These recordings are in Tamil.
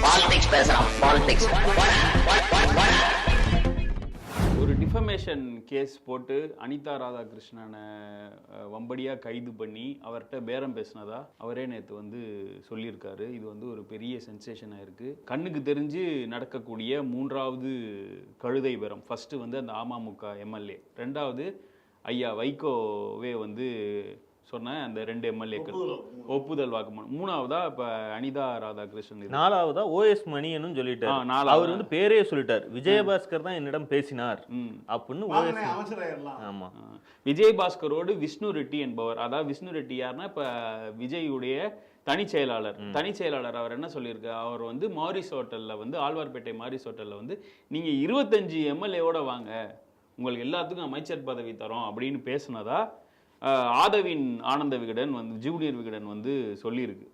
பாலிடிக்ஸ் பேசுறான். பாலிடிக்ஸ் ஒரு டிஃபமேஷன் கேஸ் போட்டு அனிதா ராதாகிருஷ்ணனை வம்படியாக கைது பண்ணி அவர்கிட்ட பேரம் பேசினதா அவரே நேற்று வந்து சொல்லியிருக்காரு. இது வந்து ஒரு பெரிய சென்சேஷனாக இருக்குது. கண்ணுக்கு தெரிஞ்சு நடக்கக்கூடிய மூன்றாவது கழுதை பேரம். ஃபஸ்ட்டு வந்து அந்த அமமுக எம்எல்ஏ, ரெண்டாவது ஐயா வைகோவே வந்து சொன்ன அந்த 2 எம்எல்ஏக்கள் ஒப்புதல் வாக்குமூலம், மூணாவதா இப்ப அனிதா ராதாகிருஷ்ணன், நாலாவதா ஓஎஸ் மணியனும் சொல்லிட்டார். அவர் வந்து பேரே சொல்லிட்டார், விஜயபாஸ்கர் தான் என்னிடம் பேசினார் அப்படின்னு. ஆமா, விஜயபாஸ்கரோடு விஷ்ணு ரெட்டி என்பவர், அதாவது விஷ்ணு ரெட்டி யாருன்னா இப்ப விஜயுடைய தனி செயலாளர். அவர் என்ன சொல்லியிருக்காரு, அவர் வந்து மாரிஸ் ஹோட்டல்ல வந்து ஆழ்வார்பேட்டை மாரிஸ் ஹோட்டல்ல வந்து நீங்க 25 எம்எல்ஏவோட வாங்க, உங்களுக்கு எல்லாத்துக்கும் அமைச்சர் பதவி தரோம் அப்படின்னு பேசுனதா ஆதவின் ஆனந்த விகடன் வந்து ஜூனியர் விகடன் வந்து சொல்லியிருக்கு.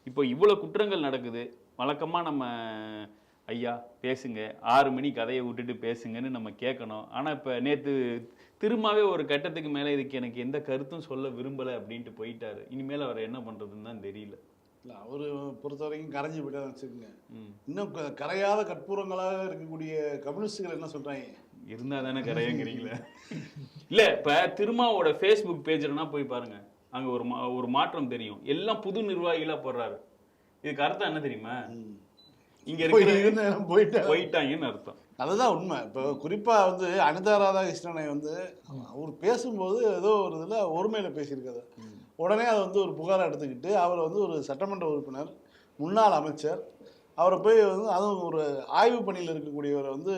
இப்போ இவ்வளோ குற்றங்கள் நடக்குது. வழக்கமாக நம்ம ஐயா பேசுங்க, 6 மணி கதையை விட்டுட்டு பேசுங்கன்னு நம்ம கேட்கணும். ஆனால் இப்போ நேற்று திரும்பவே ஒரு கட்டத்துக்கு மேலே இதுக்கு எனக்கு எந்த கருத்தும் சொல்ல விரும்பலை அப்படின்ட்டு போயிட்டாரு. இனிமேல் அவர் என்ன பண்ணுறதுன்னு தான் தெரியல. இல்லை, அவர் பொறுத்த வரைக்கும் கரைஞ்சி போயிட்டா வச்சுக்கோங்க. இன்னும் கரையாத கற்பூரங்களாக இருக்கக்கூடிய கம்யூனிஸ்டுகள் என்ன சொல்கிறாங்க, இருந்தா தானே கரையங்கிறீங்களே. இல்ல இப்ப திருமாவோட ஃபேஸ்புக் பேஜ்லனா போய் பாருங்க, அங்க ஒரு மாற்றம் தெரியும். எல்லாம் புது நிர்வாகிகளா போடுறாரு. இதுக்கு அர்த்தம் என்ன தெரியுமா, இங்க இருக்கிற போயிட்டாங்கன்னு அர்த்தம். அதுதான் உண்மை. இப்போ குறிப்பா வந்து அனிதா ராதாகிருஷ்ணனை வந்து அவர் பேசும்போது ஏதோ ஒரு இதுல ஒருமையில பேசியிருக்காரு. உடனே அதை வந்து ஒரு புகாரை எடுத்துக்கிட்டு அவரை வந்து ஒரு சட்டமன்ற உறுப்பினர், முன்னாள் அமைச்சர், அவரை போய் வந்து அதுவும் ஒரு ஆய்வு பணியில் இருக்கக்கூடியவரை வந்து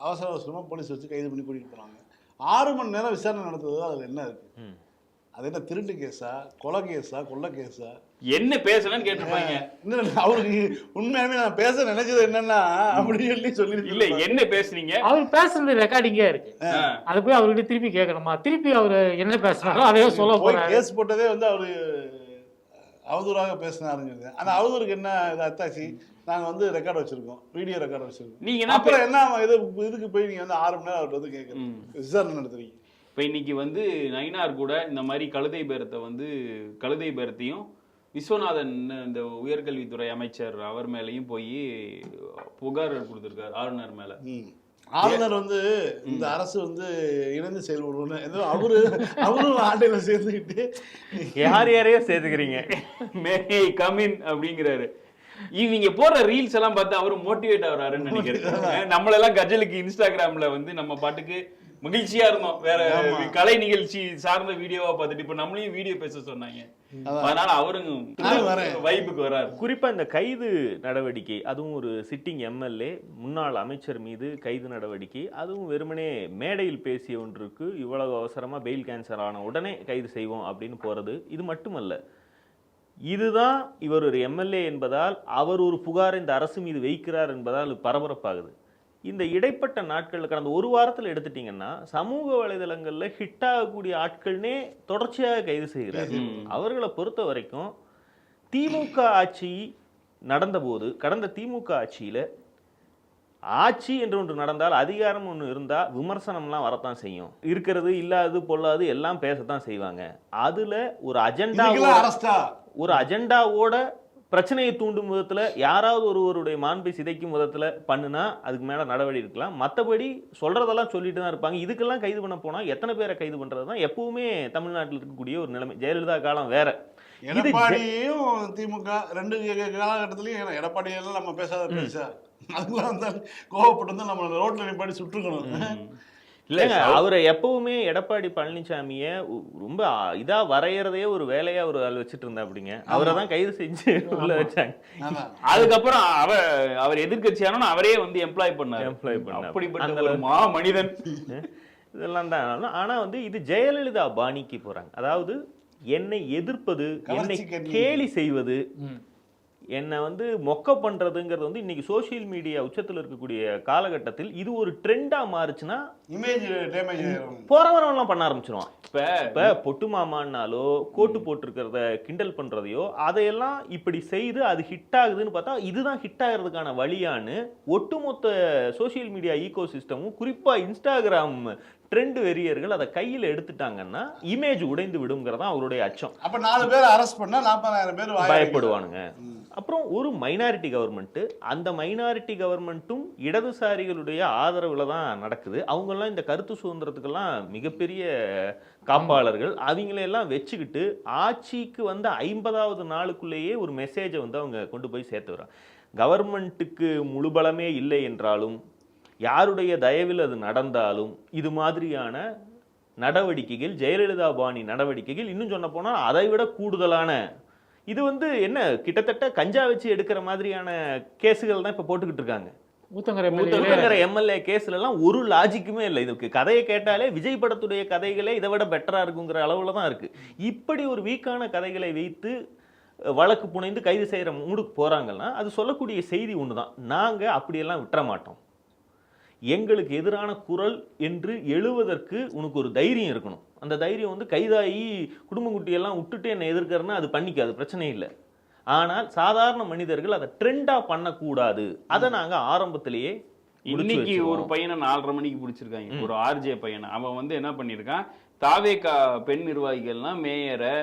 அவசரமாக போலீஸ் வச்சு கைது பண்ணி கூட்டிகிட்டு போகிறாங்க. 6 மணி நேரம் விசாரணை நடத்துறது அதில் என்ன இருக்கு? அது என்ன திருட்டு கேஸா, கொலை கேஸா, கொள்ளை கேஸா, என்ன பேசலன்னு கேட்டிருப்பாங்க. இன்னும் அவருக்கு உண்மையாலுமே நான் பேச நினைச்சது என்னன்னா அப்படின்னு சொல்லி இல்ல என்ன பேசுனீங்க, அவர் பேசுறது ரெக்கார்டிங்கே இருக்கு. அதை போய் அவர்கிட்ட திருப்பி கேட்கணுமா, திருப்பி அவர் என்ன பேசுறாரோ அதையே சொல்ல போறாரு. கேஸ் போட்டதே வந்து அவரு அவதூறாக பேசினாருங்க. அந்த அவதூறுக்கு என்ன அத்தாச்சி, நாங்க வந்து ரெக்கார்டு வச்சிருக்கோம், வீடியோ ரெக்கார்டு வச்சிருக்கோம். நீங்க அப்புறம் என்ன இதுக்கு போய் நீங்க வந்து 6 மணி நேரம் அவர்கிட்ட வந்து கேட்கணும், விசாரணை நடத்துறீங்க. இப்போ இன்னைக்கு வந்து நயினார் கூட இந்த மாதிரி கழுதை பேரத்தையும் விஸ்வநாதன் இந்த உயர்கல்வித்துறை அமைச்சர் அவர் மேலேயும் போய் புகார் கொடுத்துருக்காரு ஆளுநர் மேல. ஆளுநர் வந்து இந்த அரசு வந்து இணைந்து செயல்படுவோம், ஏதோ அவரும் ஆட்டையில சேர்ந்துக்கிட்டு யாரையோ சேர்த்துக்கிறீங்க மே கமின் அப்படிங்கிறாரு. இவங்க போடுற ரீல்ஸ் எல்லாம் பார்த்து அவரு மோட்டிவேட் ஆகுறாருன்னு நினைக்கிறேன். நம்மளெல்லாம் கஜலுக்கு இன்ஸ்டாகிராம்ல வந்து நம்ம பாட்டுக்கு மகிழ்ச்சியா இருந்தோம், வேற கலை நிகழ்ச்சி சார்ந்த வீடியோவா பார்த்துட்டு இப்ப நம்மளையும் வீடியோ பேச சொன்னாங்க. அதனால அவருங்க வைப்புக்கு வராரு. குறிப்பா இந்த கைது நடவடிக்கை, அதுவும் ஒரு சிட்டிங் எம்எல்ஏ முன்னாள் அமைச்சர் மீது கைது நடவடிக்கை, அதுவும் வெறுமனே மேடையில் பேசிய ஒன்றுக்கு இவ்வளவு அவசரமா பெயில் கேன்சல் ஆன உடனே கைது செய்வோம் அப்படின்னு போறது. இது மட்டுமல்ல, இதுதான் இவர் ஒரு எம்எல்ஏ என்பதால் அவர் ஒரு புகார் இந்த அரசு மீது வைக்கிறார் என்பதால் பரபரப்பாகுது. இந்த இடைப்பட்ட நாட்கள் கடந்த ஒரு வாரத்தில் எடுத்துட்டீங்கன்னா சமூக வலைதளங்கள்ல ஹிட் ஆகக்கூடிய ஆட்கள்னே தொடர்ச்சியாக கைது செய்கிறார். அவர்களை பொறுத்த வரைக்கும் திமுக ஆட்சி நடந்தபோது, கடந்த திமுக ஆட்சியில ஆட்சி என்று ஒன்று நடந்தால், அதிகாரம் ஒன்று இருந்தால் விமர்சனம்லாம் வரத்தான் செய்யும். இருக்கிறது இல்லாதது பொல்லாது எல்லாம் பேசத்தான் செய்வாங்க. அதுல ஒரு அஜெண்டாவோட பிரச்சனையை தூண்டும் விதத்துல யாராவது ஒருவருடைய மாண்பை சிதைக்கும் விதத்துல பண்ணுனா அதுக்கு மேல நடவடிக்கை இருக்கலாம். மற்றபடி சொல்றதெல்லாம் சொல்லிட்டு தான் இருப்பாங்க. இதுக்கெல்லாம் கைது பண்ண போனா எத்தனை பேரை கைது பண்றதுதான் எப்பவுமே தமிழ்நாட்டில் இருக்கக்கூடிய ஒரு நிலைமை. ஜெயலலிதா காலம் வேற, எடப்பாடியும் திமுக 2 காலகட்டத்திலையும் எடப்பாடியெல்லாம் நம்ம பேசாத பேசா அதுக்கெல்லாம் வந்தாலும் கோவப்பட்டு வந்து நம்ம ரோட்ல நிப்பாடி சுட்டுக்கணும். இல்லைங்க, அவரை எப்பவுமே எடப்பாடி பழனிசாமியை ரொம்ப இதா வரையறதே ஒரு வேலையா ஒரு ஆள் வச்சுட்டு இருந்தா அப்படிங்க. அவரை தான் கைது செஞ்சு உள்ள வச்சாங்க. அதுக்கப்புறம் அவர் எதிர்கட்சியான அவரே வந்து எம்ப்ளாய் பண்ணார். அப்படிப்பட்ட ஒரு மா மனிதன் இதெல்லாம் தான். ஆனா வந்து இது ஜெயலலிதா பாணிக்கு போறாங்க. அதாவது என்னை எதிர்ப்பது, என்னை கேலி செய்வது, என்னை வந்து மொக்க பண்றதுங்கிறது வந்து இன்னைக்கு சோசியல் மீடியா உச்சத்தில் இருக்கக்கூடிய காலகட்டத்தில் இது ஒரு ட்ரெண்டா மாறுச்சுன்னா இமேஜ் டேமேஜ் போறவரெல்லாம் பண்ண ஆரம்பிச்சிருவான். இப்ப பொட்டு மாமான்னாலோ கோட்டு போட்டிருக்கிறத கிண்டல் பண்றதையோ அதையெல்லாம் இப்படி செய்து அது ஹிட் ஆகுதுன்னு பார்த்தா இதுதான் ஹிட் ஆகிறதுக்கான வழியான்னு ஒட்டுமொத்த சோசியல் மீடியா ஈகோ சிஸ்டமும் குறிப்பா இன்ஸ்டாகிராம் ட்ரெண்ட் வெறியர்கள் அதை கையில் எடுத்துட்டாங்கன்னா இமேஜ் உடைந்து விடுங்கிறதா அவருடைய அச்சம். அப்ப 4 பேர் அரெஸ்ட் பண்ணா 40,000 பேர் பயப்படுவானுங்க. அப்புறம் ஒரு மைனாரிட்டி கவர்மெண்ட்டு, அந்த மைனாரிட்டி கவர்மெண்ட்டும் இடதுசாரிகளுடைய ஆதரவில் தான் நடக்குது. அவங்கெல்லாம் இந்த கருத்து சுதந்திரத்துக்கெல்லாம் மிகப்பெரிய காப்பாளர்கள். அவங்களையெல்லாம் வச்சுக்கிட்டு ஆட்சிக்கு வந்த 50வது நாளுக்குள்ளேயே ஒரு மெசேஜை வந்து அவங்க கொண்டு போய் சேர்த்து வர்றாங்க. கவர்மெண்ட்டுக்கு முழு பலமே இல்லை என்றாலும், யாருடைய தயவில் அது நடந்தாலும், இது மாதிரியான நடவடிக்கைகள், ஜெயலலிதா பாணி நடவடிக்கைகள், இன்னும் சொன்ன போனால் அதை விட கூடுதலான, இது வந்து என்ன கிட்டத்தட்ட கஞ்சா வச்சு எடுக்கிற மாதிரியான கேஸுகள் தான் இப்ப போட்டுக்கிட்டு இருக்காங்க. ஊத்தங்கரை எம்எல்ஏ கேஸ்ல எல்லாம் ஒரு லாஜிக்குமே இல்லை. இதுக்கு கதையை கேட்டாலே விஜய் படத்துடைய கதைகளே இதை விட பெட்டரா இருக்குங்கிற அளவுல தான் இருக்கு. இப்படி ஒரு வீக்கான கதைகளை வைத்து வழக்கு புனைந்து கைது செய்யற மூடுக்கு போறாங்கன்னா அது சொல்லக்கூடிய செய்தி ஒண்ணுதான், நாங்க அப்படியெல்லாம் விட்டுற மாட்டோம். எங்களுக்கு எதிரான குரல் என்று எழுவதற்கு உனக்கு ஒரு தைரியம் இருக்கணும். அந்த தைரியம் வந்து கைதாகி குடும்பங்குட்டியெல்லாம் விட்டுட்டு என்னை எதிர்க்கிறன்னா அது பண்ணிக்காது, பிரச்சனை இல்லை. ஆனால் சாதாரண மனிதர்கள் அதை ட்ரெண்டா பண்ணக்கூடாது. அதை நாங்க ஆரம்பத்திலேயே இன்னைக்கு ஒரு பையனை 4:30 மணிக்கு பிடிச்சிருக்காங்க, ஒரு ஆர்ஜே பையனை. அவன் வந்து என்ன பண்ணியிருக்கான், தாவேகா பெண் நிர்வாகிகள்லாம் மேயரை,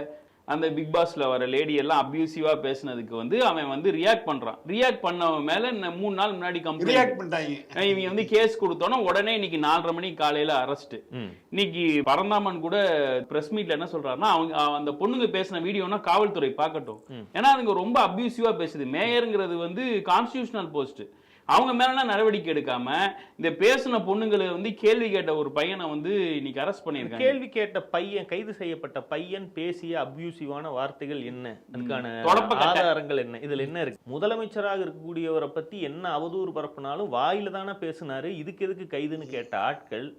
அந்த பிக் பாஸ்ல வர லேடி எல்லாம் அபியூசிவா பேசினதுக்கு வந்து அவன் வந்து ரியாக்ட் பண்றான். ரியாக்ட் பண்ணவன் மேல 3 நாள் முன்னாடி கம்ப்ளைண்ட் பண்ணிட்டாங்க. இவங்க வந்து கேஸ் கொடுத்தோன்னா உடனே இன்னைக்கு 4:30 மணிக்கு காலையில அரெஸ்ட். இன்னைக்கு பரந்தாமன் கூட பிரஸ் மீட்ல என்ன சொல்றாருன்னா, அவங்க அந்த பொண்ணுங்க பேசின வீடியோனா காவல்துறை பார்க்கட்டும், ஏன்னா அதுங்க ரொம்ப அபியூசிவா பேசுது. மேயருங்கிறது வந்து கான்ஸ்டிடியூஷனல் போஸ்ட், அவங்க மேல நடவடிக்கை எடுக்காம இந்த பேசின பொண்ணுங்களை வந்து கேள்வி கேட்ட ஒரு பையனை வந்து இன்னைக்கு அரெஸ்ட் பண்ணிருக்காங்க. கேள்வி கேட்ட பையன், கைது செய்யப்பட்ட பையன் பேசிய அபியூசிவான வார்த்தைகள் என்ன, அதுக்கான ஆதாரங்கள் என்ன, இதுல என்ன இருக்கு? முதலமைச்சராக இருக்கக்கூடியவரை பத்தி என்ன அவதூறு பரப்புனாலும் வாயில தானே பேசினாரு, இதுக்கு எதுக்கு கைதுன்னு கேட்ட ஆட்கள்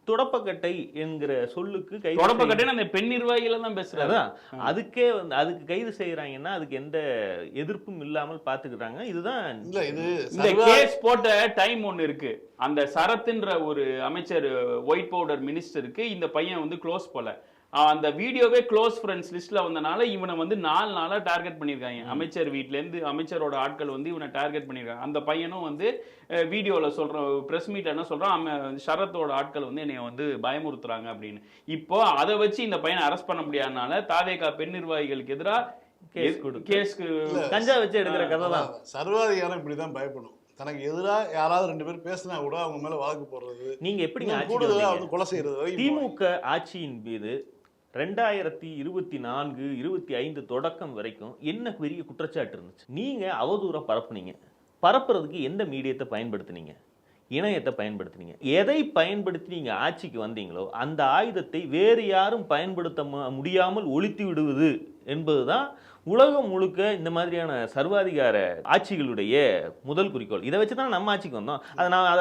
தொடப்பக்கட்டை என்கிற சொல்லுக்கு கைது, தொடப்பக்கட்டை அந்த பெண் நிர்வாகிகள் தான் பேசுறாரு. அதுக்கே வந்து அதுக்கு கைது செய்யறாங்கன்னா அதுக்கு எந்த எதிர்ப்பும் இல்லாமல் பாத்துக்கிறாங்க. இதுதான் இந்த கேஸ் போட்ட டைம் ஒன்னு இருக்கு. அந்த சரத்ன்ற ஒரு அமைச்சர், ஒயிட் பவுடர் மினிஸ்டருக்கு இந்த பையன் வந்து க்ளோஸ் போல, அந்த வீடியோவே க்ளோஸ் ஃப்ரெண்ட்ஸ் லிஸ்ட்ல வந்தனால இவனை வந்து 4 நாளா டார்கெட் பண்ணிருக்காங்க. அமைச்சர் வீட்ல இருந்து அமைச்சரோட ஆட்கள் வந்து இவனை டார்கெட் பண்ணிருக்காங்க. அந்த பையனும் வந்து வீடியோல சொல்றான், பிரஸ் மீட்ல என்ன சொல்றான், சரத்தோட ஆட்கள் வந்து என்னைய வந்து பயமுறுத்துறாங்க அப்படின்னு. இப்போ அதை வச்சு இந்த பையனை அரெஸ்ட் பண்ண முடியாதனால தாவேகா பெண் நிர்வாகிகளுக்கு எதிராக கேஸ்க்கு கஞ்சா வச்சு எடுக்கிற கதை தான். சர்வாதிகாரம் இப்படிதான் பயப்படும். தனக்கு எதிராக யாராவது 2 பேர் பேசினா கூட அவங்க மேல வழக்கு போடுறது, நீங்க எப்படி கூடுதலா வந்து கொலை செய்யறது. திமுக ஆட்சியின் மீது 2024, 25 தொடக்கம் வரைக்கும் என்ன பெரிய குற்றச்சாட்டு இருந்துச்சு? நீங்க அவதூற பரப்புனீங்க. பரப்புறதுக்கு எந்த மீடியத்தை பயன்படுத்தினீங்க? இணையத்தை பயன்படுத்தினீங்க. எதை பயன்படுத்தி நீங்க ஆட்சிக்கு வந்தீங்களோ அந்த ஆயுதத்தை வேறு யாரும் பயன்படுத்த முடியாமல் ஒழித்து விடுவது என்பதுதான் உலகம் முழுக்க இந்த மாதிரியான சர்வாதிகார ஆட்சிகளுடைய முதல் குறிக்கோள். இதை வச்சுதான் நம்ம ஆட்சிக்கு வந்தோம்.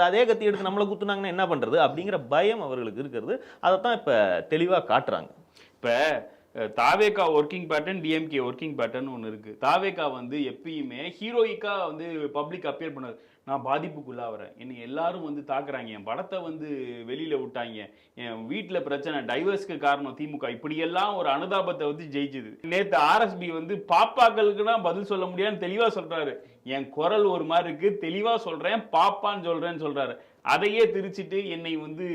அதே கத்தி எடுத்து நம்மளை குத்துனாங்கன்னா என்ன பண்றது அப்படிங்கிற பயம் அவர்களுக்கு இருக்கிறது. அதைத்தான் இப்ப தெளிவா காட்டுறாங்க. இப்ப TVK working pattern, DMK working pattern ஒன்று இருக்கு. தாவேகா வந்து எப்பயுமே ஹீரோயிக்கா வந்து பப்ளிக் அப்பியர் பண்ணாது. நான் பாதிப்புக்குள்ளாகிறேன், என்னை எல்லாரும் வந்து தாக்குறாங்க, என் படத்தை வந்து வெளியில விட்டாங்க, என் வீட்டில் பிரச்சனை, டைவர்ஸ்க்கு காரணம் திமுக, இப்படியெல்லாம் ஒரு அனுதாபத்தை வந்து ஜெயிச்சுது. நேற்று ஆர்எஸ்பி வந்து பாப்பாக்களுக்குன்னா பதில் சொல்ல முடியாதுன்னு தெளிவா சொல்றாரு. என் குரல் ஒரு மாதிரி இருக்கு, தெளிவா சொல்றேன், பாப்பான்னு சொல்றேன்னு சொல்றாரு. அதையே திரிச்சிட்டு என்னை வந்து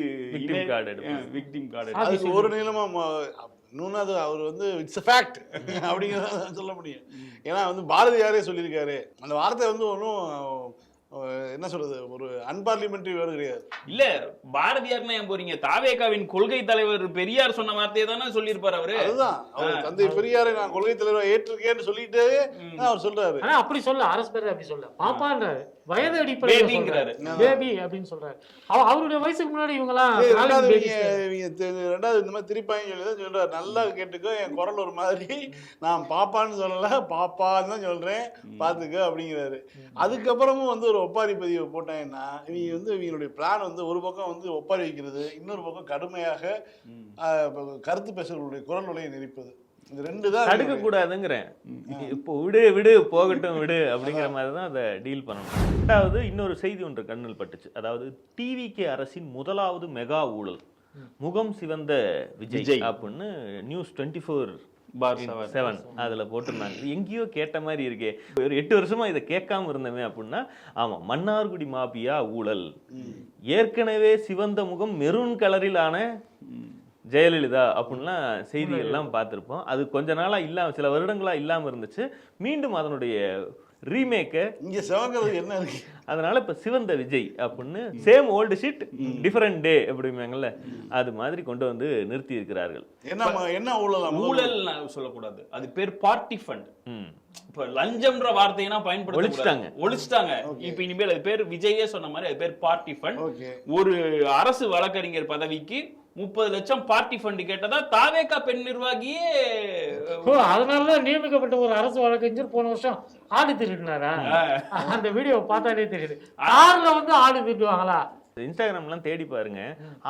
விக்டிம் கார்டு ஒரு நீளமா இன்னொன்று அவர் வந்து இட்ஸ் ஃபேக்ட் அப்படிங்கிறத சொல்ல முடியும். ஏன்னா வந்து பாரதியாரே சொல்லியிருக்காரு. அந்த வார்த்தை வந்து ஒன்றும் என்ன சொல்றது, ஒரு அன்பார்லிமெண்டரி வேர்டு கிடையாது. இல்ல பாரதியார்னா ஏன் போறீங்க? தாவேகாவின் கொள்கை தலைவர் பெரியார் சொன்ன வார்த்தையை தானே சொல்லியிருப்பாரு அவரு. அதுதான் அவர் தந்தை பெரியாரை நான் கொள்கை தலைவரை ஏற்றிருக்கேன்னு சொல்லிட்டு அவர் சொல்றாரு. ஆனா அப்படி சொல்ல அரசு பேர் அப்படி சொல்ல பாப்பான்றாரு, வயது அடிப்படையில் பேபி அப்படின்னு சொல்றாரு. அவருடைய வயசுக்கு முன்னாடி இவங்கலாம் ரெண்டாவது இந்த மாதிரி திருப்பாங்க சொல்லிதான் சொல்றாரு. நல்லா கேட்டுக்கோ, என் குரல் ஒரு மாதிரி, நான் பாப்பான்னு சொல்லல, பாப்பான்னு தான் சொல்றேன், பாத்துக்க அப்படிங்கிறாரு. அதுக்கப்புறமும் வந்து ஒரு ஒப்பாரி பதிவை போட்டாங்கன்னா இவங்க வந்து இவங்களுடைய பிளான் வந்து ஒரு பக்கம் வந்து ஒப்பாரி வைக்கிறது, இன்னொரு பக்கம் கடுமையாக கருத்து பேசுறவர்களுடைய குரல் உலையை நெரிப்பது. இந்த 2 தான் தடுக்க கூடாதுங்கிறேன். இப்போ விடு போகட்டும் விடு அப்படிங்கிற மாதிரி தான் அதை டீல் பண்ணணும். ரெண்டாவது இன்னொரு செய்தி ஒன்று கண்ணில் பட்டுச்சு. அதாவது டிவிகே அரசின் முதலாவது மெகா ஊழல், முகம் சிவந்த விஜய் அப்படின்னு நியூஸ் 24/7 அதுல போட்டிருந்தாங்க. எங்கேயோ கேட்ட மாதிரி இருக்கே, ஒரு 8 வருஷமா இதை கேட்காம இருந்தமே அப்படின்னா, ஆமா, மன்னார்குடி மாபியா ஊழல், ஏற்கனவே சிவந்த முகம் மெரூன் கலரிலான ஜெயலலிதா அப்படின்லாம் செய்திகள்லாம் பார்த்துருப்போம். அது கொஞ்ச நாளா இல்லாம, சில வருடங்களா இல்லாம இருந்துச்சு. மீண்டும் அதனுடைய ரீமேக்கை இங்க சிவங்கிறது என்ன இருக்கு? அதனால இப்ப சிவந்த விஜய் அப்படின்னு சேம் ஓல்டு ஷிட் டிஃபரண்ட் டே அப்படிம்பாங்கல்ல, அது மாதிரி கொண்டு வந்து நிறுத்தி இருக்கிறார்கள். என்ன ஊழல்? ஊழல் சொல்லக்கூடாது, அது பேர் பார்ட்டி ஃபண்ட். இப்ப லஞ்சம்ன்ற வார்த்தைனா பயன்படுத்த ஒழிச்சிட்டாங்க. இப்ப இனிமேல் அது பேர் விஜயே சொன்ன மாதிரி அது பேர் பார்ட்டி ஃபண்ட். ஒரு அரசு வழக்கறிஞர் பதவிக்கு 30 லட்சம் பார்ட்டி ஃபண்ட் கேட்டதா தாவேகா பெண் நிர்வாகியே. அதனாலதான் நியமிக்கப்பட்ட ஒரு அரசு வழக்கறிஞர் போன வருஷம் ஆடு திருடினாரா? அந்த வீடியோ பார்த்தாலே தெரியுது. கார்ல வந்து ஆடு திருடுவாங்களா? இன்ஸ்டாகிராம்லாம் தேடி பாருங்க,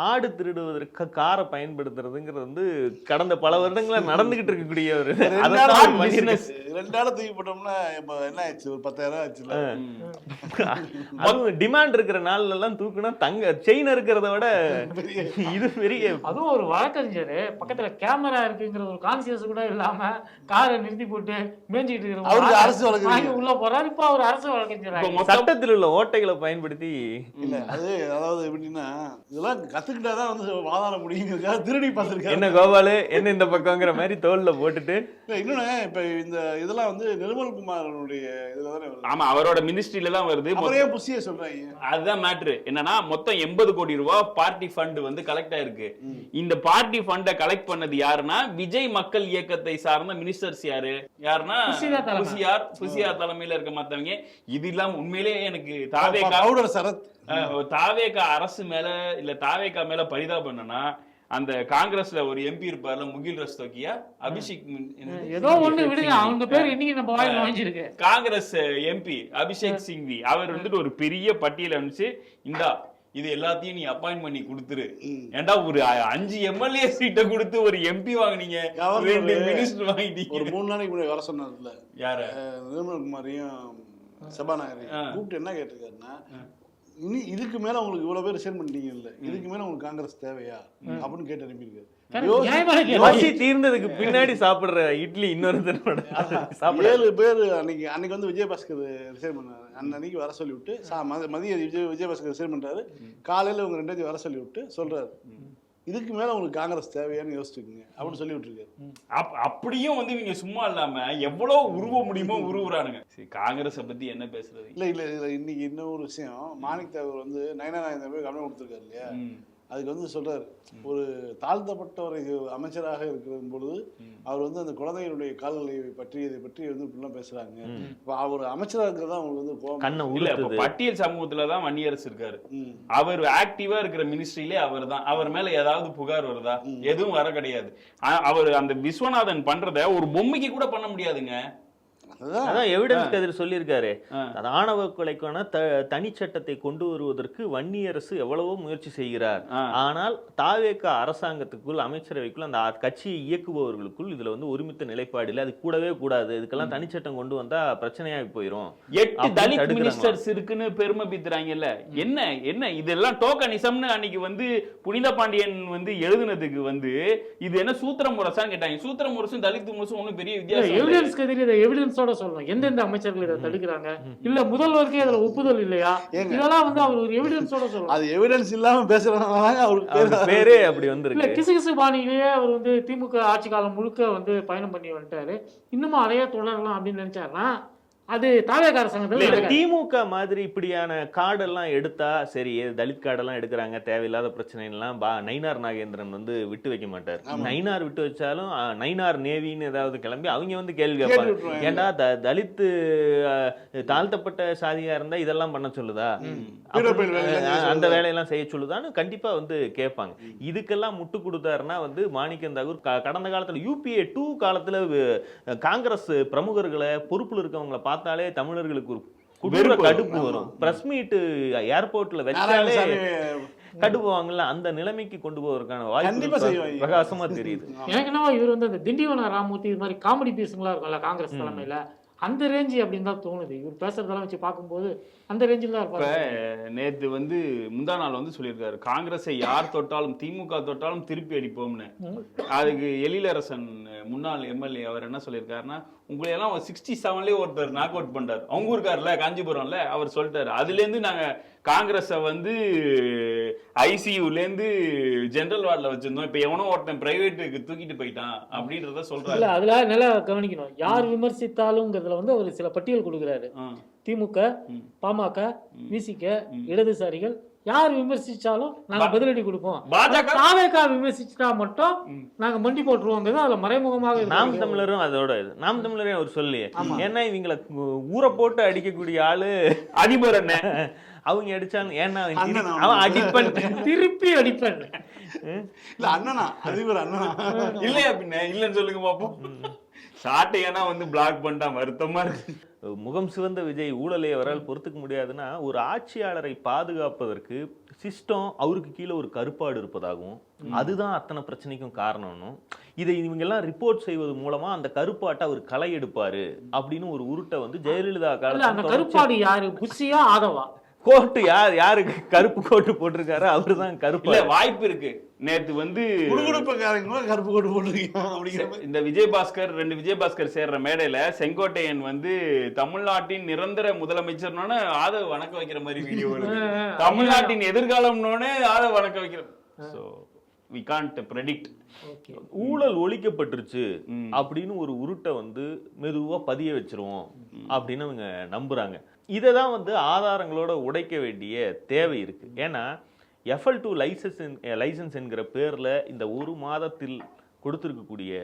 ஆடு திருடுவதற்கு காரை பயன்படுத்துறதுங்கிறது வந்து கடந்த பல வருடங்களா நடந்துகிட்டு இருக்கக்கூடிய ஒரு 2 ஆளை தூக்கி போட்டோம்னா என்ன ஆச்சு? ஒரு 10,000 ஆச்சுல. அதுவும் டிமாண்ட் இருக்கிற நாள்ல எல்லாம் தூக்குனா தங்க செயின் இருக்கிறத விட இது பெரிய. அதுவும் ஒரு வழக்கறிஞர் பக்கத்துல கேமரா இருக்குங்கிற ஒரு கான்சியஸ் கூட இல்லாம காரை நிறுத்தி போட்டு மேஞ்சிட்டு இருக்கிற அரசு வழக்கறிஞர் உள்ள போறாரு. இப்ப அவர் அரசு வழக்கறிஞர் சட்டத்தில் உள்ள ஓட்டைகளை பயன்படுத்தி இல்ல அது அதாவது எப்படின்னா இதெல்லாம் கத்துக்கிட்டாதான் வந்து வாதாட முடியுங்கிறதுக்காக திருடி பார்த்திருக்காரு. என்ன கோபாலு என்ன இந்த பக்கங்கிற மாதிரி தோல்ல போட்டுட்டு. இன்னொன்னு இப்ப இந்த இதெல்லாம் வந்து நிர்மல் குமாரனுடைய இதுல தானே வருது. ஆமா, அவரோட மினிஸ்ட்ரியில தான் வருது. அவரே புசிய சொல்றாங்க. அதுதான் மேட்ரு. என்னன்னா மொத்தம் 80 கோடி ரூபாய் பார்ட்டி ஃபண்ட் வந்து கலெக்ட் ஆயிருக்கு. இந்த பார்ட்டி ஃபண்டை கலெக்ட் பண்ணது யாருன்னா விஜய் மக்கள் இயக்கத்தை சார்ந்த மினிஸ்டர்ஸ். யாருன்னா புசியார் தலைமையில இருக்க மத்தவங்க. இது இல்லாம உண்மையிலேயே எனக்கு தாவேகா அரசு மேல இல்ல தாவேகா மேல பரிதாபம் என்னன்னா, அந்த காங்கிரஸ்ல ஒரு எம்பி இருப்பார்ல முகில் ரஸ்தோகியா, அபிஷேக் ஏதோ ஒண்ணு விடுங்க, அவங்க பேர் இன்னைக்கு நம்ம வாயில நுழைஞ்சிருக்கு. காங்கிரஸ் எம்பி அபிஷேக் சிங்வி அவர் வந்துட்டு ஒரு பெரிய பட்டியல் அனுப்பிச்சு, இந்தா இது எல்லாத்தையும் நீ அப்பாயிண்ட் பண்ணி கொடுத்துரு. ஏண்டா ஒரு 5 எம்எல்ஏ சீட்டை கொடுத்து ஒரு எம்பி வாங்கினீங்க, 2 மினிஸ்டர் வாங்கிட்டீங்க. ஒரு 3 நாளைக்கு முன்னாடி வர சொன்னதுல யார நிர்மல் குமாரையும் சபாநாயகரையும் கூப்பிட்டு என்ன கேட்டிருக்காருன்னா, இனி இதுக்கு மேல உங்களுக்கு இவ்வளவு பேர் ரிசைன் பண்ணிட்டீங்க இல்ல, இதுக்கு மேல உங்களுக்கு காங்கிரஸ் தேவையா அப்படின்னு கேட்டு அனுப்பியிருக்காரு. தீர்ந்ததுக்கு பின்னாடி சாப்பிடுற இட்லி இன்னொரு 7 பேர் அன்னைக்கு வந்து விஜயபாஸ்கர் ரிசைன் பண்ணாரு. அன்னைக்கு வர சொல்லி விட்டு மதிய விஜயபாஸ்கர் ரிசைன் பண்றாரு. காலையில இவங்க 2 வர சொல்லி விட்டு சொல்றாரு, இதுக்கு மேல உங்களுக்கு காங்கிரஸ் தேவையான்னு யோசிச்சுக்கோங்க அப்படின்னு சொல்லி விட்டுருக்காரு. அப்படியும் வந்து இவங்க சும்மா இல்லாம எவ்வளவு உருவ முடியுமோ உருவுறானுங்க. காங்கிரஸை பத்தி என்ன பேசுறது? இல்ல இன்னைக்கு இன்னொரு விஷயம், மாணிக் தாகூர் வந்து நயனா நாகேந்திரன் போய் கவனம் கொடுத்துருக்காரு இல்லையா, அதுக்கு வந்து சொல்றாரு, ஒரு தாழ்த்தப்பட்ட ஒரு அமைச்சராக இருக்கிற பொழுது அவர் வந்து அந்த குழந்தைகளுடைய கால்களை பற்றியதை பற்றி வந்து இப்படிலாம் பேசுறாங்க. இப்ப அவர் அமைச்சராக இருக்கிறதா அவங்களுக்கு வந்து கோபம். பட்டியல் சமூகத்துலதான் வன்னியரசு இருக்காரு. அவர் ஆக்டிவா இருக்கிற மினிஸ்ட்ரியிலே அவர் தான். அவர் மேல ஏதாவது புகார் வருதா? எதுவும் வர கிடையாது. அவர் அந்த விஸ்வநாதன் பண்றத ஒரு பொம்மைக்கு கூட பண்ண முடியாதுங்க. அதான் எவிடன்ஸ் கதிர் சொல்லியிருக்காரு. ஆணவ கொலைக்கான தனி சட்டத்தை கொண்டு வருவதற்கு வன்னியரசு எவ்வளவோ முயற்சி செய்கிறார். ஆனால் தாவேகா அரசாங்கத்துக்குள் அமைச்சரவைக்குள் அந்த கட்சியை இயக்குபவர்களுக்குள் இதுல வந்து ஒருமித்த நிலைப்பாடு இல்லை, அது கூடவே கூடாது, இதுக்கெல்லாம் தனிச்சட்டம் கொண்டு வந்தா பிரச்சனையாகி போயிடும். 8 தலித் மினிஸ்டர்ஸ் இருக்குன்னு பெருமை பீத்துறாங்கல்ல. என்ன இதெல்லாம் டோக்கனிசம்னு அன்னைக்கு வந்து புனித பாண்டியன் வந்து எழுதுனதுக்கு வந்து இது என்ன சூத்திர முரசான்னு கேட்டாங்க. சூத்திர முரசும் தலித் முரசும் ஒன்னும் பெரிய வித்தியாசம் சொல்லணும். எந்தெந்த அமைச்சர்கள் இதை தடுக்கிறாங்க, இல்ல முதல்வருக்கே இதுல ஒப்புதல் இல்லையா, இதெல்லாம் வந்து அவர் ஒரு எவிடன்ஸோட சொல்லணும். அது எவிடன்ஸ் இல்லாம பேசுறதுனால அவருக்கு பேரே அப்படி வந்து இல்ல கிசுகிசு பாணியிலேயே அவர் வந்து திமுக ஆட்சி காலம் முழுக்க வந்து பயணம் பண்ணி வந்துட்டாரு. இன்னமும் அதையே தொடரலாம் அப்படின்னு நினைச்சாருன்னா அது தாவேகா அரசாங்கத்துல திமுக மாதிரி இப்படியான கார்டெல்லாம் எடுத்தா சரி, தலித் கார்டெல்லாம் எடுக்கிறாங்க, தேவையில்லாத பிரச்சனை எல்லாம் நயினார் நாகேந்திரன் வந்து விட்டு வைக்க மாட்டார். நயினார் விட்டு வச்சாலும் நயினார் நேவின்னு ஏதாவது கிளம்பி அவங்க வந்து கேள்வி கேட்பாங்க, ஏண்டா தலித்து தாழ்த்தப்பட்ட சாதியா இருந்தா இதெல்லாம் பண்ண சொல்லுதா, அந்த வேலையெல்லாம் செய்ய சொல்லுதான்னு கண்டிப்பா வந்து கேட்பாங்க. இதுக்கெல்லாம் முட்டு கொடுத்தாருன்னா வந்து மாணிக்கம் தாகூர் கடந்த காலத்துல UPA 2 காலத்துல காங்கிரஸ் பிரமுகர்களை பொறுப்புல இருக்கவங்களை பார்த்தாலே தமிழர்களுக்கு ஒரு கடுப்பு வரும். பிரஸ் மீட் ஏர்போர்ட்ல வச்சாலே கடுப்புவாங்கல்ல, அந்த நிலைமைக்கு கொண்டு போவதற்கான வாய்ப்பு பிரகாசமா தெரியுது. எனக்கு என்னவோ இவர் வந்து அந்த திண்டிவன ராமூர்த்தி இது மாதிரி காமெடி பீஸுங்களா இருக்கும்ல காங்கிரஸ் தலைமையில, அந்த ரேஞ்சு அப்படின்னு தான் தோணுது. இவர் பேசுறதெல்லாம் வச்சு பார்க்கும்போது அந்த ரேஞ்சில் தான் இருப்பாரு. நேற்று வந்து முந்தா நாள் வந்து சொல்லியிருக்காரு, காங்கிரஸை யார் தொட்டாலும் திமுக தொட்டாலும் திருப்பி அடிப்போம்னு. அதுக்கு எழிலரசன் முன்னாள் MLA அவர் என்ன சொல்லியிருக்காருன்னா, உங்களையெல்லாம் 67லயே ஒருத்தர் நாக் அவுட் பண்றாரு, அவங்க இருக்காருல்ல காஞ்சிபுரம்ல, அவர் சொல்லிட்டாரு, அதுல இருந்து நாங்க காங்கிரஸை வந்து ஐசியூலேருந்து ஜெனரல் வார்டில் வச்சிருந்தோம், இப்போ எவனோ ஒருத்தன் பிரைவேட்டுக்கு தூக்கிட்டு போயிட்டான் அப்படின்றத சொல்றாரு. இல்ல அதுல நல்லா கவனிக்கணும், யார் விமர்சித்தாலும்ங்கிறதுல வந்து அவர் சில பட்டியல் கொடுக்குறாரு. திமுக, பாமக, விசிக, இடதுசாரிகள் யார் விமர்சிச்சாலும் நாங்க பதிலடி கொடுப்போம். தாவேகா விமர்சிச்சா மட்டும் நாங்க மண்டி போட்டுருவோங்கிறது அதுல மறைமுகமாக. நாம் தமிழரும் அதோட நாம் தமிழரையும் அவர் சொல்லி, ஏன்னா இவங்களை ஊரை போட்டு அடிக்கக்கூடிய ஆளு அதிபர் என்ன அவங்க அடிச்சாலும் ஏன்னா அவன் அடிப்பன் திருப்பி அடிப்பன் இல்ல அண்ணனா அதிபர் அண்ணனா இல்லையா பின்ன இல்லன்னு சொல்லுங்க பாப்போம். சாட்டையனா வந்து பிளாக் பண்ணிட்டா வருத்தமா இருக்கு. முகம் சிவந்த விஜய் ஊழலை அவரால் பொறுத்துக்க முடியாதுன்னா, ஒரு ஆட்சியாளரை பாதுகாப்பதற்கு சிஸ்டம் அவருக்கு கீழே ஒரு கருப்பாடு இருப்பதாகவும் அதுதான் அத்தனை பிரச்சனைக்கும் காரணம்னும், இதை இவங்கெல்லாம் ரிப்போர்ட் செய்வது மூலமா அந்த கருப்பாட்டை அவர் களை எடுப்பாரு அப்படின்னு ஒரு உருட்டை வந்து ஜெயலலிதா காலத்துல அந்த கருப்பாடு யாரு, புஷியா ஆதவா? கோட்டு யாருக்கு கருப்பு கோட்டு போட்டிருக்காரு அவருதான் கருப்பு. வாய்ப்பு இருக்கு. நேத்து வந்து கருப்பு கோட்டு போட்டிருக்கீங்க இந்த விஜயபாஸ்கர் 2 விஜயபாஸ்கர் சேர்ற மேடையில செங்கோட்டையன் வந்து தமிழ்நாட்டின் நிரந்தர முதலமைச்சர்னோட ஆதவ வணக்க வைக்கிற மாதிரி வீடியோ வருது. தமிழ்நாட்டின் எதிர்காலம்னோட ஆதவ வணக்க வைக்கிற. So we can't predict. ஊழல் ஒழிக்கப்பட்டுருச்சு அப்படின்னு ஒரு உருட்டை வந்து மெதுவா பதிய வச்சிருவோம் அப்படின்னு அவங்க நம்புறாங்க. இதை தான் வந்து ஆதாரங்களோட உடைக்க வேண்டிய தேவை இருக்கு. ஏன்னா FL2 லைசன்ஸ் என்கிற பேர்ல இந்த ஒரு மாதத்தில் கொடுத்துருக்கக்கூடிய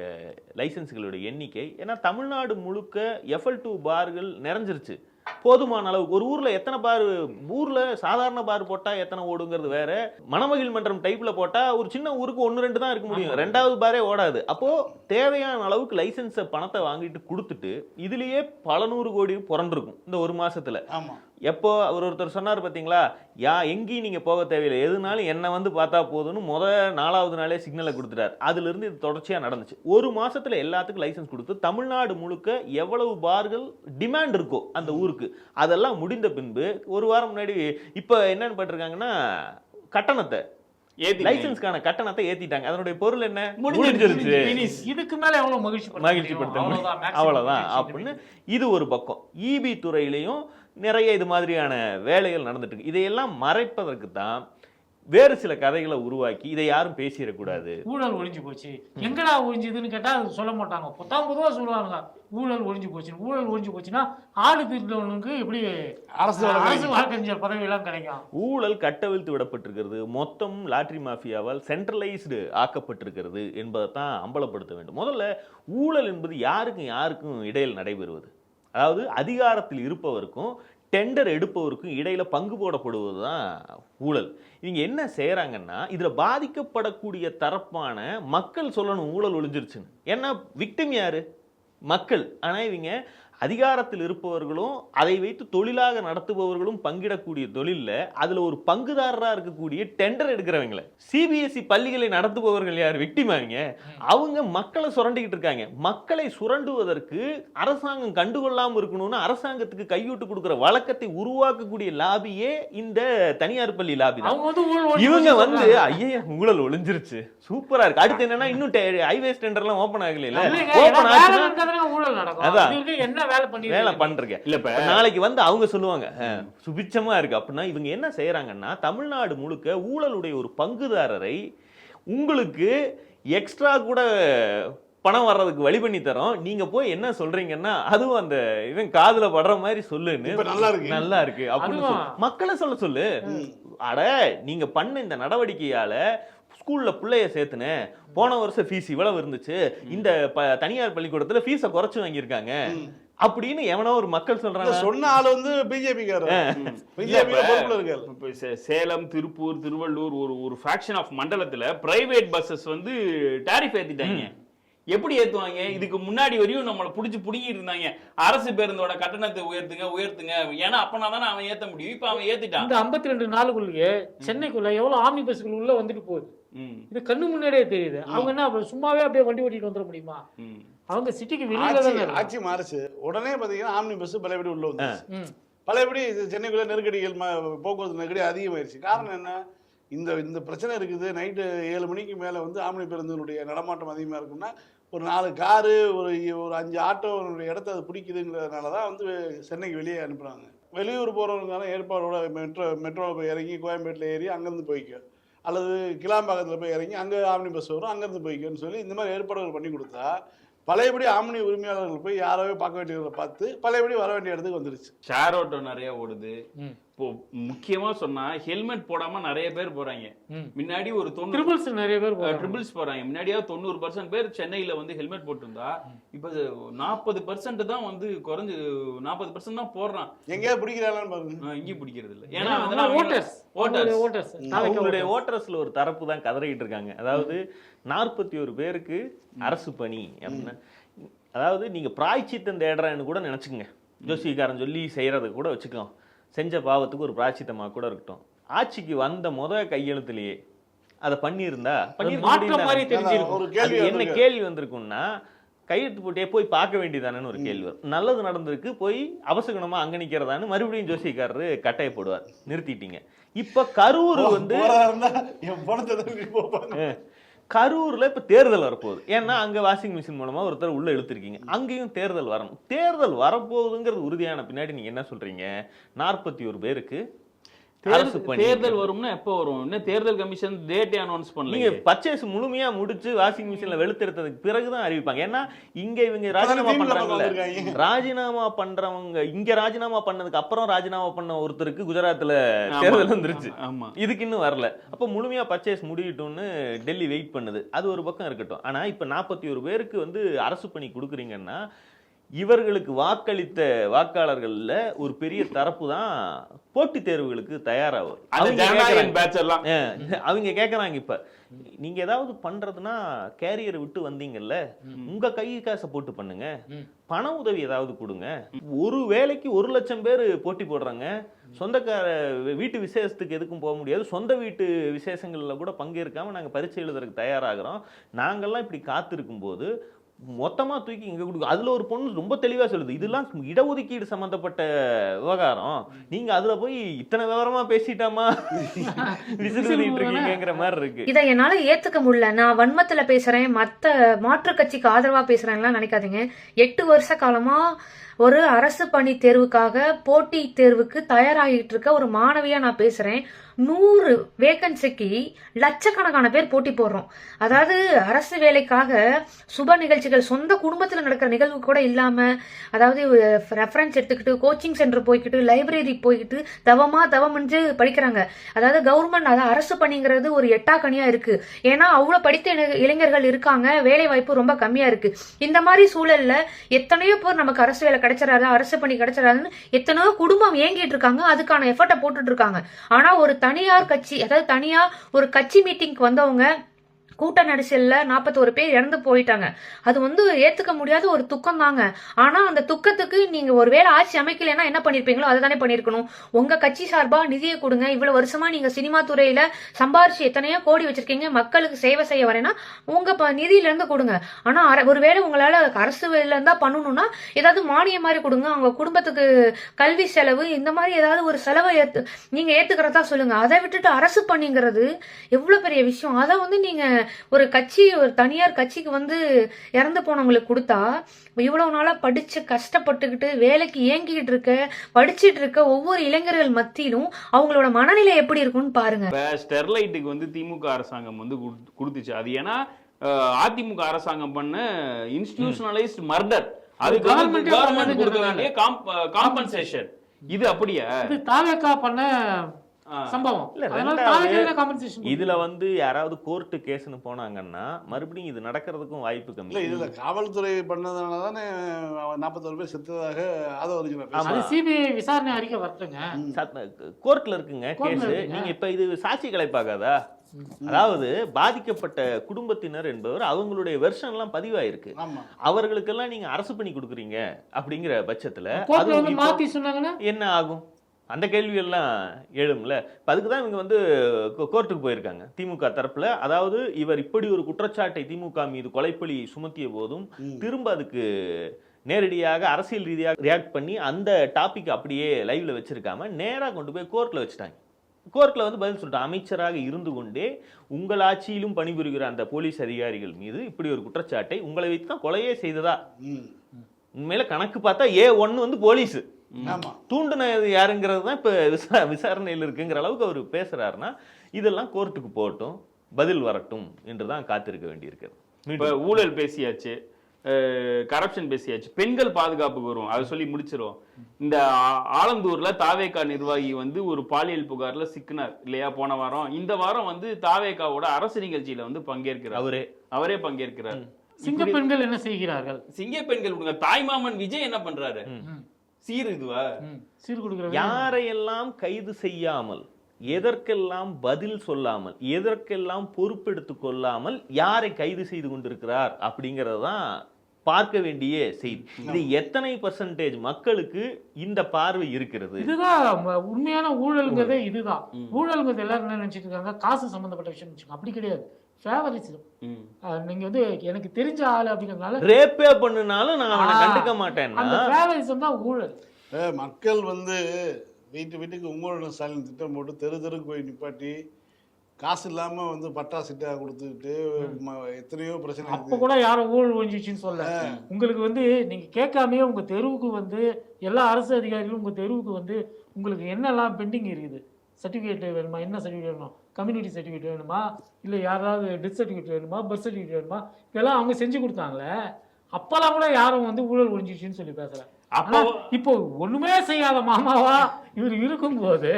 லைசன்ஸ்களுடைய எண்ணிக்கை, ஏன்னா தமிழ்நாடு முழுக்க FL2 பார்கள் நிறைஞ்சிருச்சு. போதுமான அளவுக்கு ஒரு ஊர்ல எத்தனை பார், ஊர்ல சாதாரண பார் போட்டா எத்தனை ஓடுங்கிறது வேற, மணமகிழ் மன்றம் டைப்ல போட்டா ஒரு சின்ன ஊருக்கு 1-2 தான் இருக்க முடியும், 2வது பாரே ஓடாது. அப்போ தேவையான அளவுக்கு லைசன்ஸை பணத்தை வாங்கிட்டு கொடுத்துட்டு இதுலயே பல 100 கோடி புரண்டிருக்கும் இந்த ஒரு மாசத்துல. எப்போ ஒருத்தர் சொன்னார் பாத்தீங்களா, எங்கேயும் நீங்க போக தேவையில்லை, எதுனாலும் என்ன வந்து பார்த்தா போதும்னு 4வது நாளே சிக்னலை கொடுத்துட்டார். அதுல இருந்து இது தொடர்ச்சியா நடந்துச்சு. ஒரு மாசத்துல எல்லாத்துக்கும் லைசன்ஸ் கொடுத்து தமிழ்நாடு முழுக்க எவ்வளவு பார்கள் டிமாண்ட் இருக்கோ அந்த ஊருக்கு அதெல்லாம் முடிந்த பின்பு ஒரு வாரம் முன்னாடி இப்ப என்னன்னு பண்ணிருக்காங்கன்னா, கட்டணத்தை லைசன்ஸ்க்கான கட்டணத்தை ஏத்திட்டாங்க. அதனுடைய பொருள் என்ன, முடிஞ்சிருச்சு, இதுக்கு மேல எவ்வளவு மகிழ்ச்சிப்படுத்த அவ்வளவுதான் அப்படின்னு. இது ஒரு பக்கம். EB துறையிலையும் நிறைய இது மாதிரியான வேலைகள் நடந்துட்டு இருக்கு. இதையெல்லாம் மறைப்பதற்கு தான் வேறு சில கதைகளை உருவாக்கி இதை யாரும் பேசிடக்கூடாது. ஊழல் ஒழிஞ்சு போச்சு, எங்கடா ஒழிஞ்சுதுன்னு கேட்டா சொல்ல மாட்டாங்க, பொதுவா சொல்லுவாங்க ஊழல் ஒழிஞ்சு போச்சு. ஊழல் ஒழிஞ்சு போச்சுன்னா ஆடு திருடவனுக்கு எப்படி அரசு வழக்கறிஞர் பதவி எல்லாம் கிடைக்கும்? ஊழல் கட்டவிழ்த்து விடப்பட்டிருக்கிறது, மொத்தம் லாட்டரி மாஃபியாவால் சென்ட்ரலைஸ்டு ஆக்கப்பட்டிருக்கிறது என்பதை தான் அம்பலப்படுத்த வேண்டும். முதல்ல ஊழல் என்பது யாருக்கும் இடையில் நடைபெறுவது, அதாவது அதிகாரத்தில் இருப்பவருக்கும் டெண்டர் எடுப்பவருக்கும் இடையில பங்கு போடப்படுவது தான் ஊழல். இவங்க என்ன செய்யறாங்கன்னா, இதுல பாதிக்கப்படக்கூடிய தரப்பான மக்கள் சொல்லணும் ஊழல் ஒழிஞ்சிருச்சுன்னு. ஏன்னா விக்டிம் யாரு? மக்கள். ஆனா இவங்க அதிகாரத்தில் இருப்பவர்களும் அதை வைத்து தொழிலாக நடத்துபவர்களும் பங்கிடக்கூடிய தொழில்ல அதுல ஒரு பங்குதாரரா இருக்கக்கூடிய டெண்டர் எடுக்கிறவங்கள, CBSE பள்ளிகளை நடத்துபவர்கள் யார்? விக்டிமாங்க. அவங்க மக்களை சுரண்டிக்கிட்டு இருக்காங்க. மக்களை சுரண்டுவதற்கு அரசாங்கம் கண்டுகொள்ளாம இருக்கணும்னு அரசாங்கத்துக்கு கையூட்டு கொடுக்கிற வழக்கத்தை உருவாக்கக்கூடிய லாபியே இந்த தனியார் பள்ளி லாபி தான். இவங்க வந்து ஐயா ஊழல் ஒளிஞ்சிருச்சு, சூப்பரா இருக்கு, அடுத்து என்னன்னா இன்னும் ஹைவேஸ் டெண்டர்லாம் ஓபன் ஆகல, ஓபன் ஆச்சுன்னா அதான் வேலை பண்றீங்க இல்ல. இப்ப நாளைக்கு வந்து அவங்க சொல்லுவாங்க சுபிச்சமா இருக்கு அப்படின்னா, இவங்க என்ன செய்யறாங்கன்னா, தமிழ்நாடு முழுக்க ஊழலுடைய ஒரு பங்குதாரரை உங்களுக்கு எக்ஸ்ட்ரா கூட பணம் வர்றதுக்கு வழி பண்ணி தரோம், நீங்க போய் என்ன சொல்றீங்கன்னா அதுவும் அந்த இவன் காதுல படுற மாதிரி சொல்லுன்னு, நல்லா இருக்கு அப்படின்னு மக்களை சொல்ல சொல்லு. அட நீங்க பண்ண இந்த நடவடிக்கையால ஸ்கூல்ல பிள்ளைய சேர்த்துன, போன வருஷம் ஃபீஸ் இவ்வளவு இருந்துச்சு, இந்த தனியார் பள்ளிக்கூடத்துல ஃபீஸை குறைச்சு வாங்கியிருக்காங்க அப்படின்னு எவனோ ஒரு மக்கள் சொல்றாங்க. சொன்ன ஆளு வந்து பிஜேபி சேலம், திருப்பூர், திருவள்ளூர் ஒரு ஃபிராக்ஷன் ஆஃப் மண்டலத்துல பிரைவேட் பஸ்ஸஸ் வந்து டாரிஃப் ஏத்திட்டாங்க. எப்படி ஏத்துவாங்க? இதுக்கு முன்னாடி வரையும் நம்மளை புடிங்கிட்டு இருந்தாங்க, அரசு பேருந்தோட கட்டணத்தை உயர்த்துங்க, ஏன்னா அப்பனா தானே அவன் ஏத்த முடியும். இப்ப அவன் ஏத்திட்டான். இந்த 52 நாளுக்குள்ளேயே சென்னைக்குள்ள எவ்வளவு ஆம்னி பஸ்கள் உள்ள வந்துட்டு போகுது, இது கண்ணு முன்னாடியே தெரியுது. அவங்க என்ன சும்மாவே அப்படியே வண்டி ஓட்டிட்டு வந்துட முடியுமா? அவங்க சிட்டிக்கு வெளியில ஆட்சி மாறுச்சு உடனே பாத்தீங்கன்னா ஆம்னி பஸ் பழையபடி உள்ள வந்து பழையபடி சென்னைக்குள்ள நெருக்கடிகள், போக்குவரத்து நெருக்கடி அதிகமாயிருச்சு. காரணம் என்ன? இந்த பிரச்சனை இருக்குது. நைட்டு 7 மணிக்கு மேல வந்து ஆம்னி பேருந்தினுடைய நடமாட்டம் அதிகமா இருக்குன்னா ஒரு 4 காரு ஒரு 5 ஆட்டோ இடத்த அது பிடிக்குதுங்கிறதுனால தான் வந்து சென்னைக்கு வெளியே அனுப்புறாங்க. வெளியூர் போகிறவங்களுக்கான ஏற்பாடோட மெட்ரோவில் போய் இறங்கி கோயம்பேட்டில் ஏறி அங்கேருந்து போய்க்க, அல்லது கிளாம்பாக்கத்தில் போய் இறங்கி அங்கே ஆம்னி பஸ் வரும் அங்கேருந்து போய்க்கன்னு சொல்லி இந்த மாதிரி ஏற்பாடுகள் பண்ணி கொடுத்தா பழையபடி ஆம்னி உரிமையாளர்கள் போய் யாராவே பார்க்க வேண்டியதை பார்த்து பழையபடி வர வேண்டிய இடத்துக்கு வந்துருச்சு. ஷேர் ஆட்டோ நிறைய ஓடுது. இப்போ முக்கியமா சொன்னா ஹெல்மெட் போடாம நிறைய பேர் போறாங்க. முன்னாடி ஒரு நிறைய பேர் ட்ரிபிள்ஸ் போறாங்க. முன்னாடியாவது 90% பேர் சென்னையில வந்து ஹெல்மெட் போட்டிருந்தா இப்ப 40% தான் வந்து குறைஞ்சு 40% தான் போடுறான். எங்கேயாவது பிடிக்கிறாங்கன்னு பாருங்க. இங்கேயும் பிடிக்கிறது இல்லை. ஏன்னா அவங்களுடைய ஓட்டர்ஸ்ல ஒரு தரப்பு தான் கதறிட்டு இருக்காங்க. அதாவது 41 பேருக்கு அரசு பணி அப்படின்னா, அதாவது நீங்க பிராய்ச்சித்தம் தேடுறேன்னு கூட நினைச்சுக்கோங்க. ஜோசிக்காரன் சொல்லி செய்யறது கூட வச்சுக்கலாம். செஞ்ச பாவத்துக்கு ஒரு பிராய்ச்சித்தமாக கூட இருக்கட்டும். ஆட்சிக்கு வந்த கையெழுத்துலயே அதை பண்ணியிருந்தா என்ன கேள்வி வந்திருக்கும்னா, கையெழுத்து போட்டியே போய் பார்க்க வேண்டியதானு ஒரு கேள்வி வரும். நல்லது நடந்திருக்கு, போய் அவசகுணமா அங்க நிக்கிறதான்னு மறுபடியும் ஜோசிக்காரரு கட்டாய போடுவார். நிறுத்திட்டீங்க. இப்ப கரூர் வந்து கரூர்ல இப்ப தேர்தல் வரப்போகுது. ஏன்னா அங்க வாஷிங் மிஷின் மூலமா ஒருத்தர் உள்ள இழுத்துருக்கீங்க. அங்கேயும் தேர்தல் வரணும். தேர்தல் வரப்போகுதுங்கிறது உறுதியான பின்னாடி நீங்க என்ன சொல்றீங்க? 41 பேருக்கு தேர்தல் வரும்னா எப்போ வரும்? இன்னும் தேர்தல் கமிஷன் டேட்டே அனௌன்ஸ் பண்ணல. நீங்க பர்ச்சேஸ் முழுமையா முடிச்சு வாஷிங் மிஷின்ல வெளுத்தெடுத்ததுக்கு பிறகுதான் அறிவிப்பாங்க. ஏன்னா இங்க இவங்க ராஜினாமா பண்றவங்க இங்க ராஜினாமா பண்ணதுக்கு அப்புறம் ராஜினாமா பண்ண ஒருத்தருக்கு குஜராத்ல தேர்தல் வந்துருச்சு. இதுக்கு இன்னும் வரல. அப்ப முழுமையா பர்ச்சேஸ் முடியட்டும்னு டெல்லி வெயிட் பண்ணுது. அது ஒரு பக்கம் இருக்கட்டும். ஆனா இப்ப 41 பேருக்கு வந்து அரசு பணி கொடுக்குறீங்கன்னா, இவர்களுக்கு வாக்களித்த வாக்காளர்கள்ல ஒரு பெரிய தரப்பு தான் போட்டித் தேர்வுகளுக்கு தயாராகும். அவங்க கேட்கறாங்க, இப்ப நீங்க ஏதாவது பண்றதுன்னா கேரியரை விட்டு வந்தீங்கல்ல, உங்க கை காசை போட்டு பண்ணுங்க, பண உதவி ஏதாவது கொடுங்க. ஒரு வேலைக்கு 1 லட்சம் பேர் போட்டி போடுறாங்க. சொந்தக்கார வீட்டு விசேஷத்துக்கு எதுக்கும் போக முடியாது. சொந்த வீட்டு விசேஷங்கள்ல கூட பங்கேற்காம நாங்க பரீட்சை எழுதுறதுக்கு தயாராகிறோம். நாங்கெல்லாம் இப்படி காத்திருக்கும் போது மொத்தமா தூக்கி இங்க கொடுக்கும். அதுல ஒரு பொண்ணு ரொம்ப தெளிவா சொல்லுது, இதெல்லாம் இடஒதுக்கீடு சம்பந்தப்பட்ட விவகாரம், நீங்க அதுல போய் இத்தனை விவரமா பேசிட்டாமா விசிறிட்டு இருக்கீங்கிற மாதிரி இருக்கு. இதை என்னால ஏத்துக்க முடியல. நான் வன்மத்துல பேசுறேன், மத்த மாற்று கட்சிக்கு ஆதரவா பேசுறேன்லாம் நினைக்காதீங்க. 8 வருஷ காலமா ஒரு அரசு பணி தேர்வுக்காக போட்டி தேர்வுக்கு தயாராகிட்டு இருக்க ஒரு மாணவியா நான் பேசுறேன். 100 வேகன்சிக்கு லட்சக்கணக்கான பேர் போட்டி போடுறோம். அதாவது அரசு வேலைக்காக சுப நிகழ்ச்சிகள் சொந்த குடும்பத்தில் நடக்கிற நிகழ்வு கூட இல்லாம, அதாவது ரெஃபரன்ஸ் எடுத்துக்கிட்டு கோச்சிங் சென்டர் போய்கிட்டு லைப்ரரி போய்கிட்டு தவமின்றி படிக்கிறாங்க. அதாவது கவர்மெண்ட், அதாவது அரசு பணிங்கிறது ஒரு எட்டாக்கணியா இருக்கு. ஏன்னா அவ்வளவு படித்த இளைஞர்கள் இருக்காங்க, வேலை வாய்ப்பு ரொம்ப கம்மியா இருக்கு. இந்த மாதிரி சூழல்ல எத்தனையோ பேர் நமக்கு அரசு வேலை கிடைச்சிடாது, அரசு பணி கிடைச்சிடாதுன்னு எத்தனையோ குடும்பம் ஏங்கிட்டு இருக்காங்க, அதுக்கான எஃபர்ட்டை போட்டுட்டு இருக்காங்க. ஆனா ஒரு தனியார் கட்சி, அதாவது தனியா ஒரு கட்சி மீட்டிங்க்கு வந்தவங்க கூட்ட நெரிசல்ல 41 பேர் இறந்து போயிட்டாங்க. அது வந்து ஏத்துக்க முடியாத ஒரு துக்கம் தாங்க. ஆனா அந்த துக்கத்துக்கு நீங்க ஒருவேளை ஆட்சி அமைக்கலைன்னா என்ன பண்ணிருப்பீங்களோ அதை தானே பண்ணிருக்கணும். உங்க கட்சி சார்பா நிதியை கொடுங்க. இவ்வளவு வருஷமா நீங்க சினிமா துறையில சம்பாரிச்சு எத்தனையோ கோடி வச்சிருக்கீங்க, மக்களுக்கு சேவை செய்ய வரேன்னா உங்க நிதியில இருந்து கொடுங்க. ஆனா ஒருவேளை உங்களால அரசு வேலையில இருந்தா பண்ணணும்னா ஏதாவது மானியம் மாதிரி கொடுங்க. அவங்க குடும்பத்துக்கு கல்வி செலவு இந்த மாதிரி ஏதாவது ஒரு செலவை நீங்க ஏத்துக்கிறதா சொல்லுங்க. அதை விட்டுட்டு அரசு பணிங்கிறது எவ்வளவு பெரிய விஷயம். அதை வந்து நீங்க ஒரு கட்சி, ஒரு தனியார் கட்சிக்கு வந்து இறந்து போனவங்களுக்கு கொடுத்தா, இவ்வளவு நாளா படிச்சு கஷ்டப்பட்டுக்கிட்டு வேலைக்கு ஏங்கிட்டு இருக்க படிச்சுட்டு இருக்க ஒவ்வொரு இளைஞர்கள் மத்தியிலும் அவங்களோட மனநிலை எப்படி இருக்கும்னு பாருங்க. ஸ்டெர்லைட்டுக்கு வந்து திமுக அரசாங்கம் வந்து கொடுத்துச்சு. அது ஏன்னா அதிமுக அரசாங்கம் பண்ண இன்ஸ்டிடியூஷனலைஸ்ட் மர்டர், அது கவர்மெண்ட் கொடுக்க வேண்டிய காம்பன்சேஷன். இது அப்படியே தாவேகா பண்ண சம்பவம். இதுல வந்து யாராவது கோர்ட்டு கேஸ்னு போனாங்கன்னா மறுபடியும் இது நடக்கிறதுக்கும் வாய்ப்பு கம்மி. இல்ல, இதுல காவல்துறை பண்ணதுனால தானே 41 பேர் செத்ததாக அது சிபிஐ விசாரணை அறிக்கை வரட்டுங்க, கோர்ட்ல இருக்குங்க கேஸ். நீங்க இப்ப இது சாட்சி கலைப்பாகாதா? அதாவது பாதிக்கப்பட்ட குடும்பத்தினர் என்பவர் அவங்களுடைய வெர்ஷன் எல்லாம் பதிவாயிருக்கு. அவர்களுக்கெல்லாம் நீங்க அரசு பண்ணி கொடுக்குறீங்க அப்படிங்கிற பட்சத்துல என்ன ஆகும்? அந்த கேள்வி எல்லாம் எழும்ல. அதுக்கு தான் இவங்க வந்து கோர்ட்டுக்கு போயிருக்காங்க திமுக தரப்புல. அதாவது இவர் இப்படி ஒரு குற்றச்சாட்டை திமுக மீது கொலைப்பழி சுமத்திய போதும் திரும்ப அதுக்கு நேரடியாக அரசியல் ரீதியாக ரியாக்ட் பண்ணி அந்த டாபிக் அப்படியே லைவ்ல வச்சிருக்காம நேரா கொண்டு போய் கோர்ட்ல வச்சுட்டாங்க. கோர்ட்ல வந்து பதில் சொல்லிட்டாங்க, அமைச்சராக இருந்து கொண்டே உங்கள் ஆட்சியிலும் பணிபுரிகிற அந்த போலீஸ் அதிகாரிகள் மீது இப்படி ஒரு குற்றச்சாட்டை உங்களை வைத்து தான் கொலையே செய்ததா? உண்மையில கணக்கு பார்த்தா A1 வந்து போலீஸ், ஆமா தூண்டுனது யாருங்கிறது தான் இப்போ விசாரணையில் இருக்குங்கிற அளவுக்கு அவர் பேசுறாருன்னா இதெல்லாம் கோர்ட்டுக்கு போகட்டும், பதில் வரட்டும் என்று தான் காத்திருக்க வேண்டியிருக்கிறது. இப்போ ஊழல் பேசியாச்சு, கரப்ஷன் பேசியாச்சு, பெண்கள் பாதுகாப்புக்கு வருவோம், அதை சொல்லி முடிச்சிருவோம். இந்த ஆலந்தூர்ல தாவேகா நிர்வாகி வந்து ஒரு பாலியல் புகார்ல சிக்கினார் இல்லையா போன வாரம். இந்த வாரம் வந்து தாவேகாவோட அரசு நிகழ்ச்சியில வந்து பங்கேற்கிறார், அவரே பங்கேற்கிறார். சிங்க பெண்கள் என்ன செய்கிறார்கள்? சிங்க பெண்கள் விடுங்க, தாய்மாமன் விஜய் என்ன பண்றாரு? சீர் இதுவா சீர் கொடுக்கிற யாரையெல்லாம் கைது செய்யாமல், எதற்கெல்லாம் பதில் சொல்லாமல், எதற்கெல்லாம் பொறுப்பெடுத்துக் கொள்ளாமல் யாரை கைது செய்து கொண்டிருக்கிறார் அப்படிங்கறதுதான் பார்க்க வேண்டிய செய்தி. இது எத்தனை % மக்களுக்கு இந்த பார்வை இருக்கிறது? இதுதான் உண்மையான ஊழல்ங்கிறதே. இதுதான் ஊழல்ங்கிறது. எல்லாரும் என்ன நினைச்சிட்டு இருக்காங்க, காசு சம்பந்தப்பட்ட விஷயம் நினைச்சுக்கோங்க. அப்படி கிடையாது. ஃபேவரிசம். நீங்க வந்து எனக்கு தெரிஞ்ச ஆளு அப்படிங்கிறதுனால ரேப்பே பண்ணுனாலும் நான் அவனை கண்டுக்க மாட்டேன். அந்த ஃபேவரிசம் தான் ஊழல். மக்கள் வந்து வீட்டுக்கு உங்களோட ஸ்டாலின் திட்டம் போட்டு தெருக்கு போய் நிப்பாட்டி காசு இல்லாம வந்து பட்டா சிட்டா கொடுத்துக்கிட்டு எத்தனையோ பிரச்சனை. அப்ப கூட யாரும் ஊழல் ஒழிஞ்சிச்சுன்னு சொல்ல. உங்களுக்கு வந்து நீங்க கேட்காமே உங்க தெருவுக்கு வந்து எல்லா அரசு அதிகாரிகளும் உங்க தெருவுக்கு வந்து உங்களுக்கு என்னெல்லாம் பெண்டிங் இருக்குது, சர்டிஃபிகேட் வேணுமா, என்ன சர்டிஃபிகேட் வேணும், கம்யூனிட்டி சர்டிஃபிகேட் வேணுமா, இல்லை யாராவது டெத் சர்டிஃபிகேட் வேணுமா, பர்த் சர்டிஃபிகேட் வேணுமா, இதெல்லாம் அவங்க செஞ்சு கொடுத்தாங்களே. அப்பெல்லாம் கூட யாரும் வந்து ஊழல் ஒழிஞ்சிச்சுன்னு சொல்லி பேசுறேன். அப்போ இப்போ ஒண்ணுமே செய்யாத மாமாவா இவர் இருக்கும்போது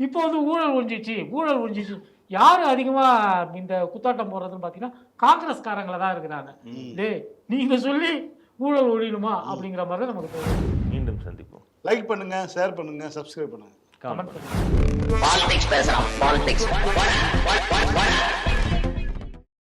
இப்போ வந்து ஊழல் ஒழிஞ்சிச்சு யாரு அதிகமா இந்த குத்தாட்டம் போடுறதுன்னு பாத்தீங்கன்னா காங்கிரஸ்காரங்கள தான் இருக்கிறாங்க. நீங்க சொல்லி ஊழல் ஒழியணுமா அப்படிங்கிற மாதிரி தான் நமக்கு தோணுது. மீண்டும் சந்திப்போம். லைக் பண்ணுங்க, ஷேர் பண்ணுங்க, சப்ஸ்கிரைப் பண்ணுங்க, கமெண்ட் பண்ணுங்க. பாலிடிக்ஸ் பேசுறான், பாலிடிக்ஸ்